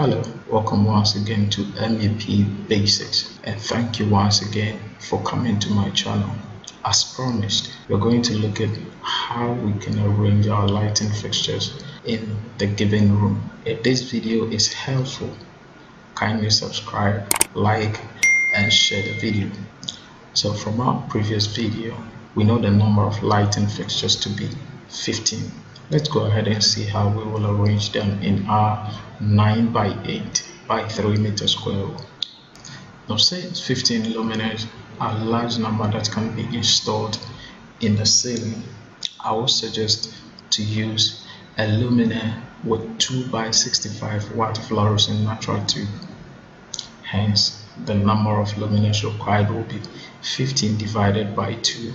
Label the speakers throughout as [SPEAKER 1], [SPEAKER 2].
[SPEAKER 1] Hello, welcome once again to MEP Basics, and thank you once again for coming to my channel. As promised, we're going to look at how we can arrange our lighting fixtures in the given room. If this video is helpful, kindly subscribe, like, and share the video. So from our previous video, we know the number of lighting fixtures to be 15. Let's go ahead and see how we will arrange them in our 9 by 8 by 3 meter square room. Now since 15 luminaires are a large number that can be installed in the ceiling, I would suggest to use a luminaire with 2 by 65 watt fluorescent natural tube. Hence, the number of luminaires required will be 15 divided by 2.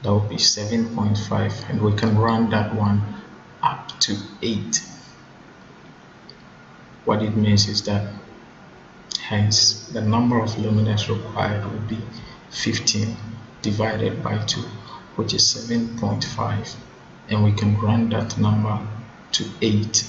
[SPEAKER 1] That will be 7.5, and we can run that one up to 8. What it means is that hence the number of luminaires required will be 15 divided by 2, which is 7.5, and we can run that number to 8.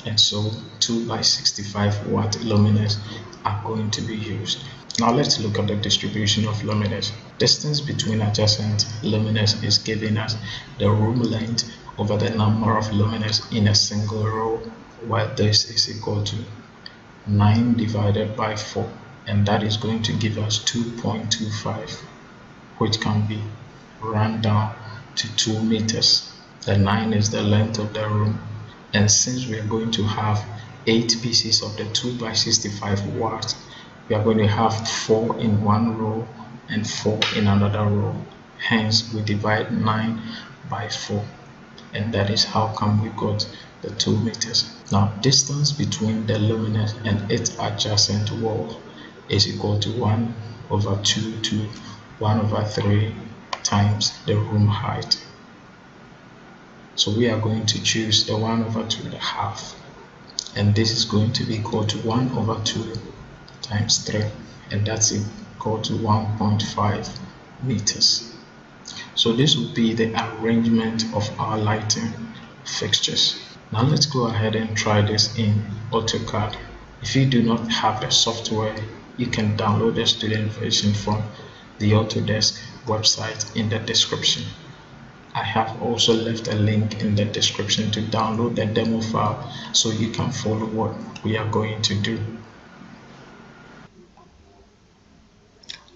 [SPEAKER 1] And so 2 by 65 watt luminaires are going to be used. Now let's look at the distribution of luminaires. Distance between adjacent luminaires is giving us the room length over the number of luminaires in a single row, where this is equal to 9 divided by 4, and that is going to give us 2.25, which can be run down to 2 meters. The 9 is the length of the room, and since we are going to have 8 pieces of the 2 by 65 watts, we are going to have 4 in one row and 4 in another row. Hence, we divide 9 by 4, and that is how come we got the 2 meters. Now, distance between the luminaire and its adjacent wall is equal to 1 over 2 to 1 over 3 times the room height. So we are going to choose the 1 over 2.5, and this is going to be equal to 1 over 2 times 3, and that's equal to 1.5 meters. So this will be the arrangement of our lighting fixtures. Now let's go ahead and try this in AutoCAD. If you do not have the software, you can download the student version from the Autodesk website in the description. I have also left a link in the description to download the demo file so you can follow what we are going to do.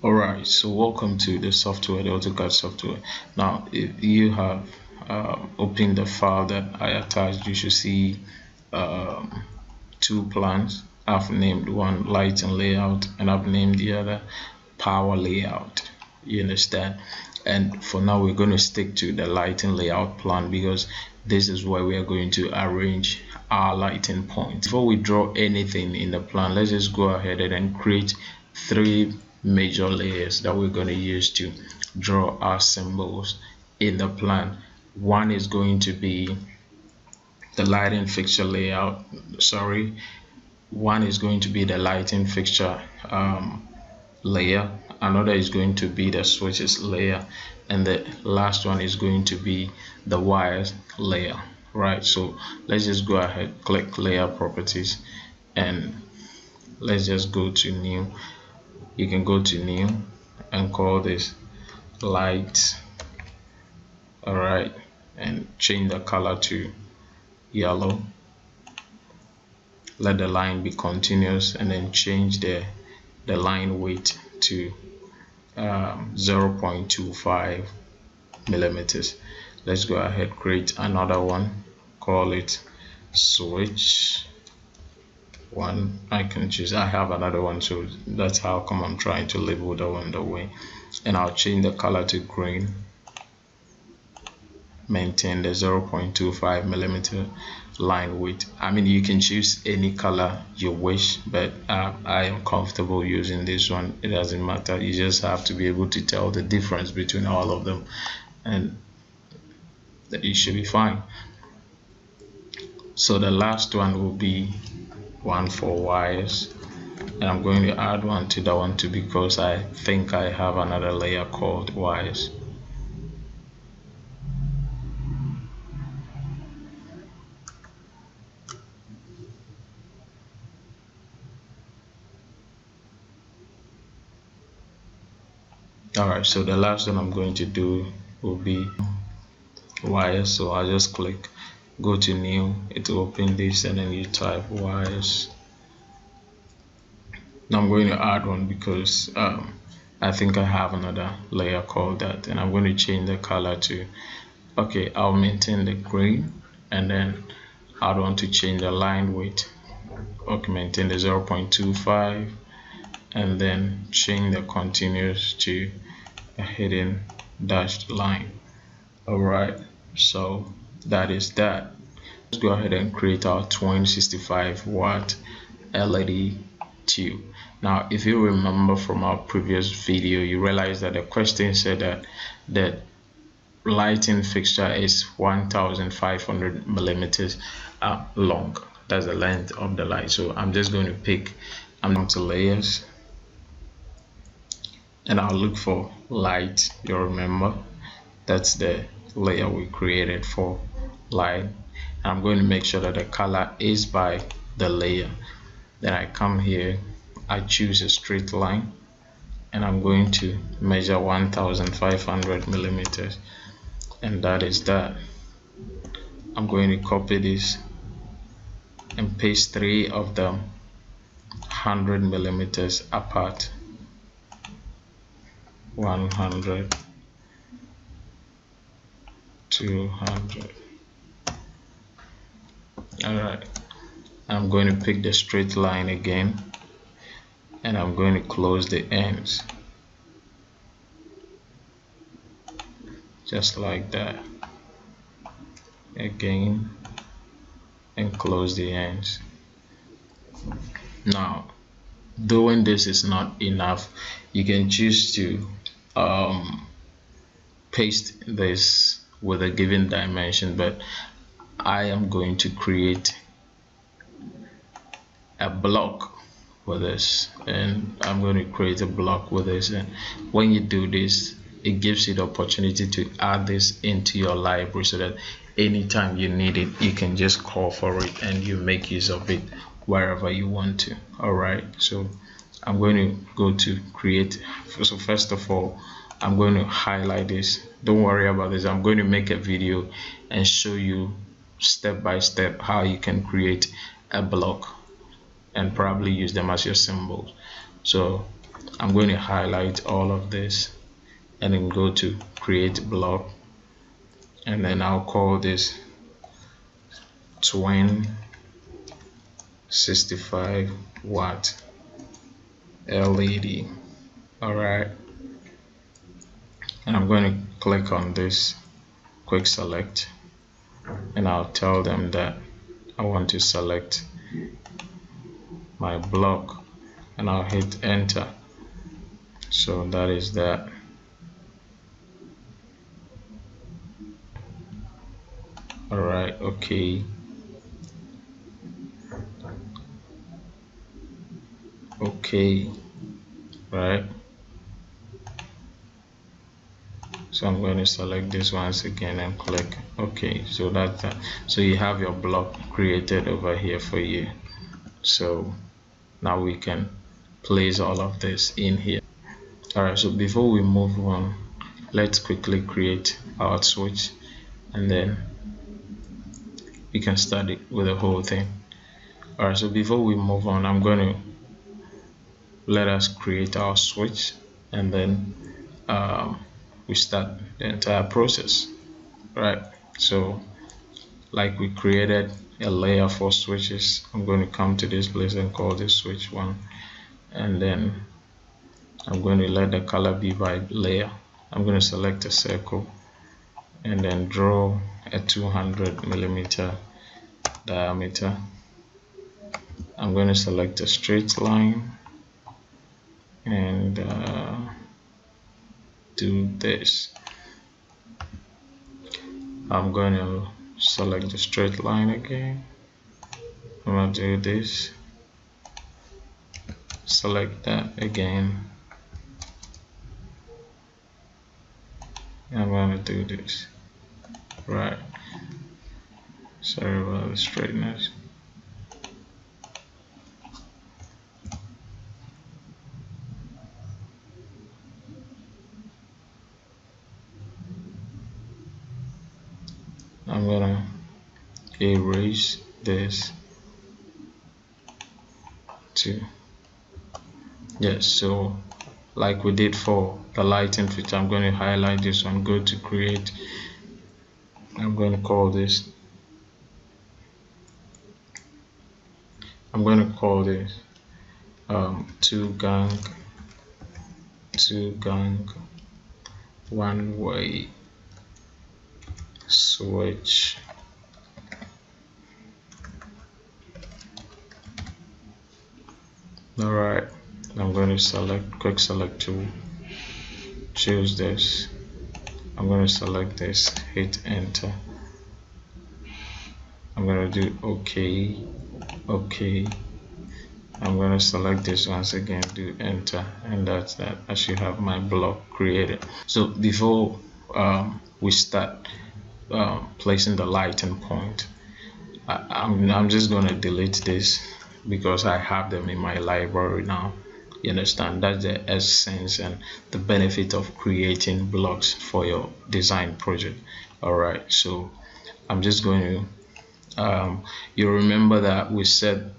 [SPEAKER 1] Alright, so welcome to the software, the AutoCAD software. Now, if you have opened the file that I attached, you should see 2 plans. I've named one lighting layout, and I've named the other power layout. You understand? And for now, we're going to stick to the lighting layout plan because this is where we are going to arrange our lighting points. Before we draw anything in the plan, let's just go ahead and create 3 major layers that we're going to use to draw our symbols in the plan. One is going to be the lighting fixture layout. One is going to be the lighting fixture layer. Another is going to be the switches layer, and the last one is going to be the wires layer. Right, so let's just go ahead, click layer properties, and let's just go to new. You can go to new and call this light. Alright, and change the color to yellow. Let the line be continuous, and then change the line weight to 0.25 millimeters. Let's go ahead, create another one, call it switch 1. I can choose, I have another one, so that's how come I'm trying to label the one the way. And I'll change the color to green, maintain the 0.25 millimeter line weight. I mean, you can choose any color you wish, but I am comfortable using this one. It doesn't matter, you just have to be able to tell the difference between all of them, and it should be fine. So the last one will be one for wires, and I'm going to add one to that one too because I think I have another layer called wires. Alright, so the last one I'm going to do will be wires. So I'll just click, go to new, it will open this, and then you type wires. Now I'm going to add one because I think I have another layer called that, and I'm going to change the color to, okay, I'll maintain the green, and then I want to change the line width. Okay, maintain the 0.25, and then change the continuous to a hidden dashed line. Alright, so that is that. Let's go ahead and create our 2065 watt LED tube. Now, if you remember from our previous video, you realize that the question said that the lighting fixture is 1500 millimeters long. That's the length of the light. So I'm just going to pick, I'm going to layers, and I'll look for light. You remember that's the layer we created for light. And I'm going to make sure that the color is by the layer. Then I come here, I choose a straight line, and I'm going to measure 1500 millimeters, and that is that. I'm going to copy this and paste 3 of them 100 millimeters apart. 100, 200. Alright, I'm going to pick the straight line again, and I'm going to close the ends just like that again, and close the ends. Now, doing this is not enough. You can choose to paste this with a given dimension, but I am going to create a block with this, and I'm going to create a block with this. And when you do this, it gives you the opportunity to add this into your library, so that anytime you need it, you can just call for it and you make use of it wherever you want to. Alright, so I'm going to go to create. So first of all, I'm going to highlight this. Don't worry about this. I'm going to make a video and show you step by step how you can create a block and probably use them as your symbols. So I'm going to highlight all of this and then go to create block, and then I'll call this 2065 watt LED. Alright, and I'm going to click on this quick select, and I'll tell them that I want to select my block, and I'll hit enter. So that is that. Alright, okay. Okay, right. So I'm going to select this once again and click OK. So that's that. So you have your block created over here for you. So now we can place all of this in here. Alright, so before we move on, let's quickly create our switch, and then we can start it with the whole thing. Alright, so before we move on, I'm going to let us create our switch, and then we start the entire process. Right, so like we created a layer for switches, I'm going to come to this place and call this switch 1, and then I'm going to let the color be by layer. I'm going to select a circle and then draw a 200 millimeter diameter. I'm going to select a straight line and do this. I'm going to select the straight line again. I'm going to do this, select that again, I'm going to do this. Right, sorry about the straightness. I'm gonna erase this too. Yes, so like we did for the lighting feature, I'm going to highlight this one, go to create. I'm going to call this, two gang one way switch. All right, I'm going to select quick select tool, choose this. I'm going to select this, hit enter. I'm going to do okay. I'm going to select this once again, do enter, and that's that. I should have my block created. So before we start placing the lighting point, I'm just going to delete this because I have them in my library now. You understand? That's the essence and the benefit of creating blocks for your design project. All right, so I'm just going to you remember that we said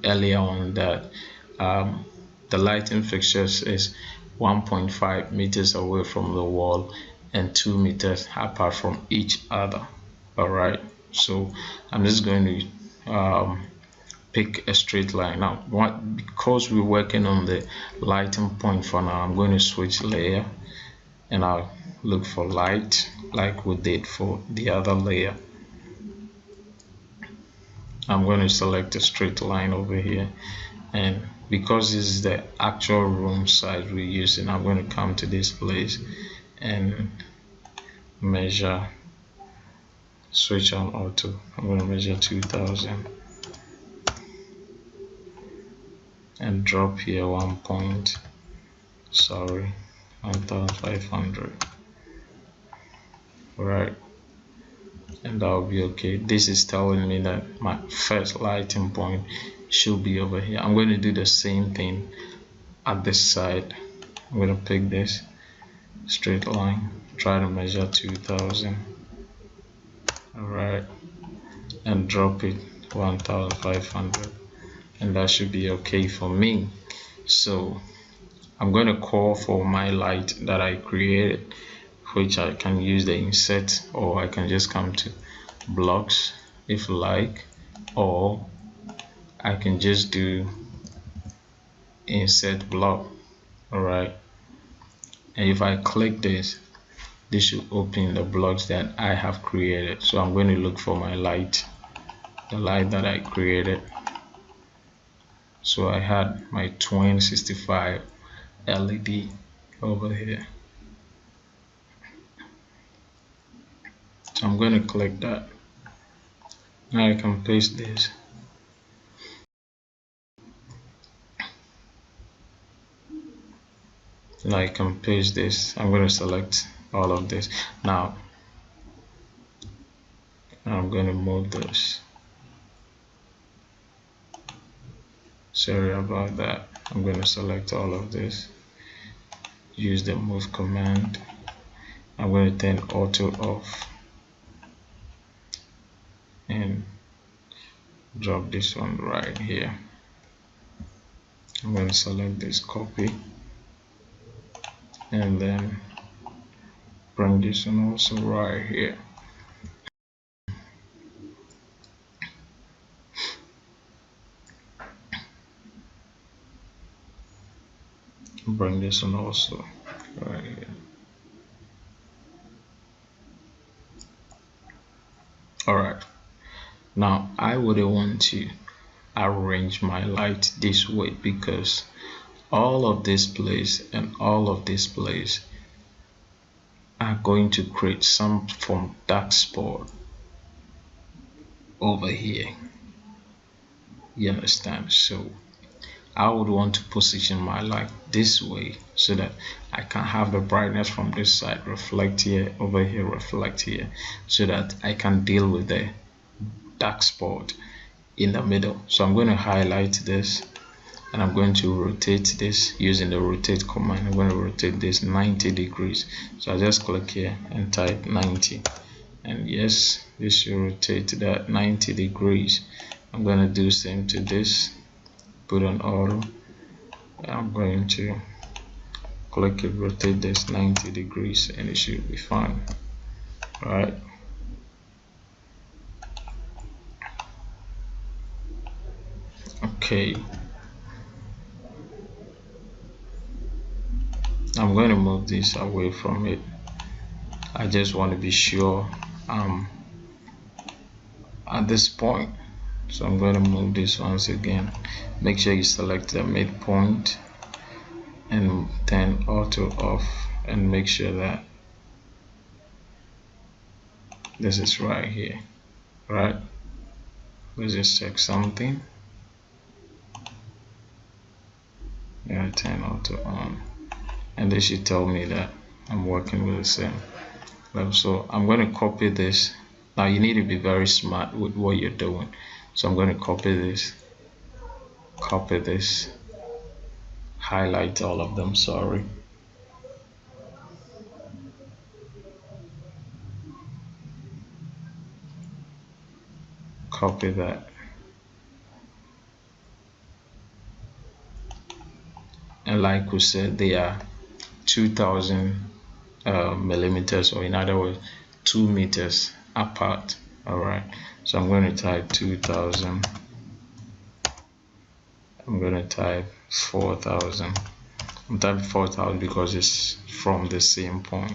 [SPEAKER 1] earlier on that the lighting fixtures is 1.5 meters away from the wall and 2 meters apart from each other. All right, so I'm just going to pick a straight line. Now because we're working on the lighting point for now, I'm going to switch layer and I'll look for light like we did for the other layer. I'm going to select a straight line over here, and because this is the actual room size we're using, I'm going to come to this place and measure, switch on auto. I'm going to measure 2000 and drop here 1500. Right, and that'll be okay. This is telling me that my first lighting point should be over here. I'm going to do the same thing at this side. I'm going to pick this straight line, try to measure 2000. All right, and drop it 1500, and that should be okay for me. So I'm going to call for my light that I created, which I can use the insert, or I can just come to blocks if you like, or I can just do insert block. All right, and if I click this should open the blocks that I have created. So I'm going to look for my light, the light that I created. So I had my twin 65 LED over here. So I'm going to click that. Now I can paste this. Now I can paste this. I'm going to select all of this. Now I'm going to move this. Sorry about that. I'm going to select all of this. Use the move command. I'm going to turn auto off and drop this one right here. I'm going to select this, copy, and then bring this one also right here. Bring this one also right here. All right, now I would want to arrange my light this way because all of this place and all of this place are going to create some form dark spot over here. You understand? So I would want to position my light this way so that I can have the brightness from this side reflect here, over here reflect here, so that I can deal with the dark spot in the middle. So I'm going to highlight this and I'm going to rotate this using the rotate command. I'm going to rotate this 90 degrees. So I just click here and type 90. and yes, this should rotate that 90 degrees. I'm going to do same to this, put on auto. I'm going to click it, rotate this 90 degrees, and it should be fine. All right. Okay. I'm going to move this away from it. I just want to be sure at this point. So I'm going to move this once again. Make sure you select the midpoint and turn auto off, and make sure that this is right here. Right, let's just check something. Yeah, turn auto on, and this should tell me that I'm working with the same level. So I'm going to copy this. Now you need to be very smart with what you're doing. So I'm going to copy this, highlight all of them, sorry. Copy that. And like we said, they are 2000 millimeters, or in other words 2 meters apart. All right, so I'm going to type 2000. I'm going to type 4000. I'm typing 4000 because it's from the same point.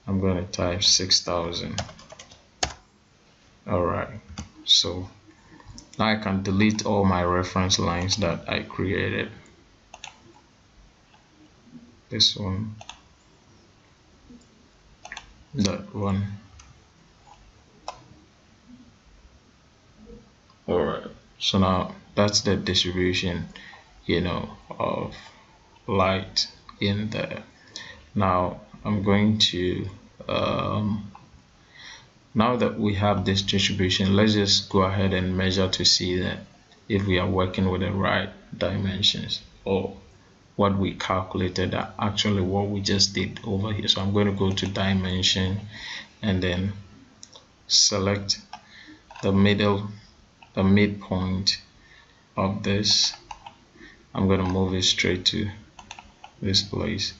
[SPEAKER 1] I'm going to type 6000. all right, so now I can delete all my reference lines that I created. This one, that one. All right, so now that's the distribution, of light in there. Now I'm going to now that we have this distribution, let's just go ahead and measure to see that if we are working with the right dimensions, or what we calculated are actually what we just did over here. So I'm going to go to dimension and then select the midpoint of this. I'm going to move it straight to this place.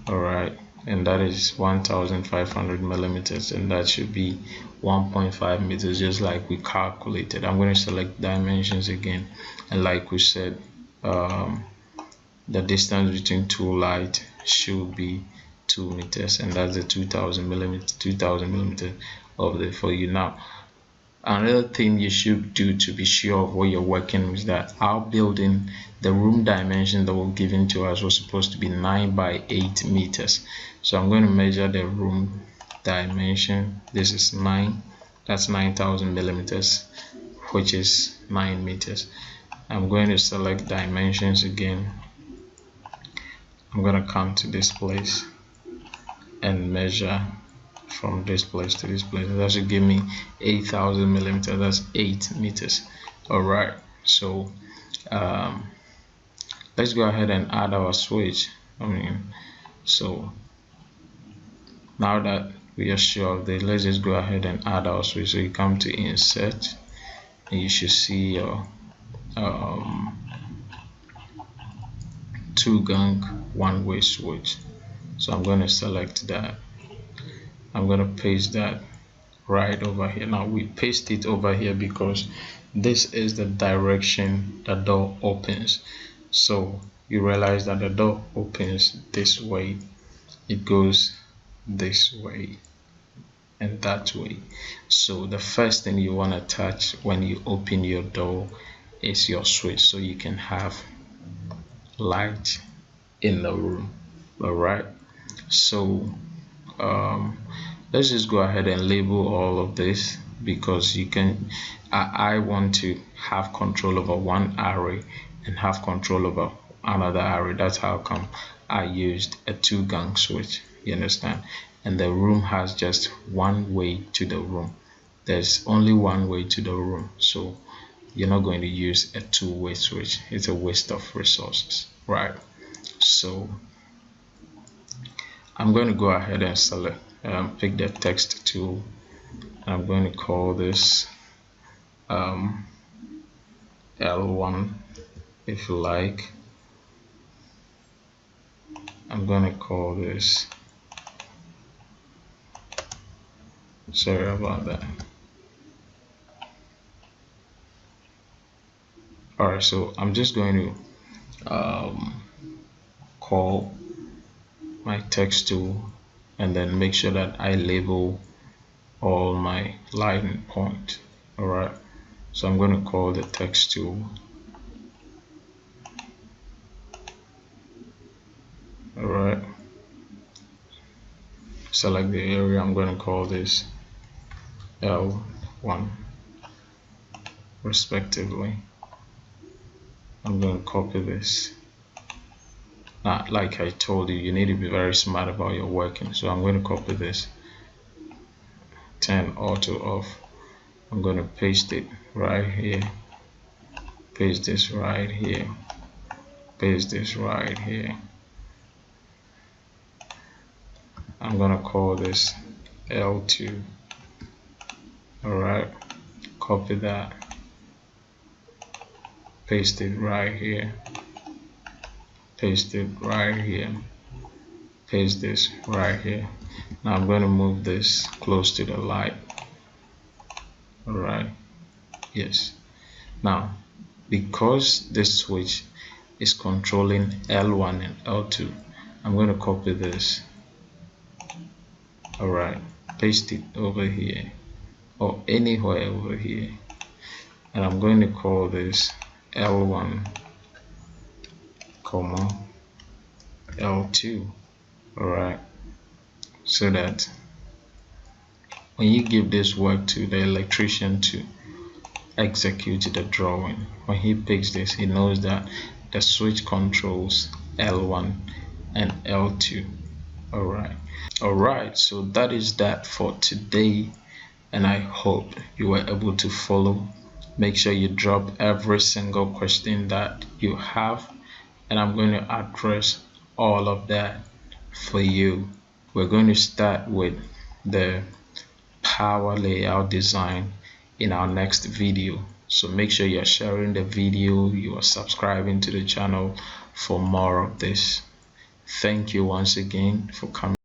[SPEAKER 1] All right, and that is 1500 millimeters, and that should be 1.5 meters, just like we calculated. I'm going to select dimensions again, and like we said, the distance between two lights should be 2 meters, and that's the 2000 millimeters of the for you. Now another thing you should do to be sure of what you're working with, that our building, the room dimension that were given to us was supposed to be 9 by 8 meters. So I'm going to measure the room dimension. This is 9, that's 9000 millimeters, which is 9 meters. I'm going to select dimensions again. I'm going to come to this place and measure from this place to this place. That should give me 8000 millimeters. That's 8 meters. All right, so let's go ahead and add our switch. So now that we are sure of this, let's just go ahead and add our switch. So you come to insert, and you should see your 2-gang one-way switch. So I'm going to select that. I'm going to paste that right over here. Now we paste it over here because this is the direction the door opens. So you realize that the door opens this way, it goes this way and that way. So the first thing you want to touch when you open your door is your switch, so you can have light in the room. All right, so let's just go ahead and label all of this, because you can I want to have control over one array and have control over another array. That's how come I used a 2-gang switch, you understand? And the room has just one way to the room. There's only one way to the room, so you're not going to use a 2-way switch. It's a waste of resources, right? So I'm going to go ahead and select pick the text tool. I'm going to call this L1 if you like. I'm going to call this, sorry about that. Alright, so I'm just going to call my text tool and then make sure that I label all my line point. Alright, so I'm going to call the text tool. Alright, select the area. I'm going to call this L1 respectively. I'm going to copy this. Now, like I told you, you need to be very smart about your working. So I'm going to copy this, turn auto off. I'm going to paste it right here, paste this right here, paste this right here. I'm going to call this L2. Alright, copy that, paste it right here, paste it right here, paste this right here. Now I'm going to move this close to the light. Alright, yes. Now, because this switch is controlling L1 and L2, I'm going to copy this. Alright, paste it over here or anywhere over here, and I'm going to call this L1, comma L2. Alright, so that when you give this work to the electrician to execute the drawing, when he picks this, he knows that the switch controls L1 and L2. Alright, so that is that for today, and I hope you were able to follow. Make sure you drop every single question that you have, and I'm going to address all of that for you. We're going to start with the power layout design in our next video. So make sure you're sharing the video, you are subscribing to the channel for more of this. Thank you once again for coming.